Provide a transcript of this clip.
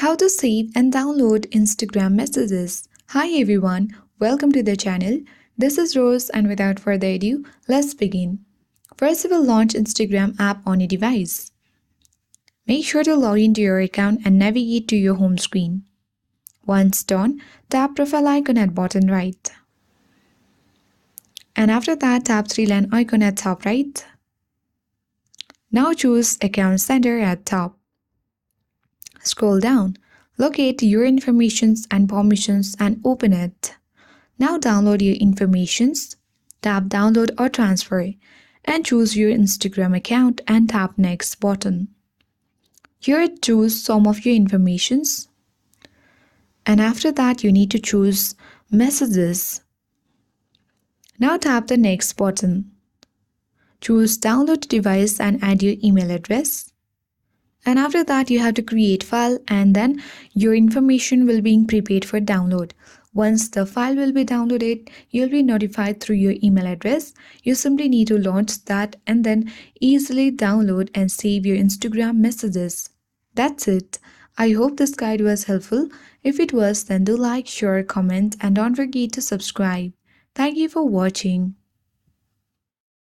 How to save and download Instagram messages. Hi everyone, welcome to the channel. This is Rose and without further ado, let's begin. First, we will launch Instagram app on your device. Make sure to log into your account and navigate to your home screen. Once done, tap profile icon at bottom right. And after that, tap three-line icon at top right. Now choose Account Center at top. Scroll down, locate your informations and permissions and open it. Now download your informations, tap download or transfer and choose your Instagram account and tap next button. Here choose some of your informations and after that you need to choose messages. Now tap the next button. Choose download device and add your email address. And after that you have to create file and then your information will be prepared for download. Once the file will be downloaded, you'll be notified through your email address. You simply need to launch that and then easily download and save your Instagram messages. That's it. I hope this guide was helpful. If it was, then do like, share, comment and don't forget to subscribe. Thank you for watching.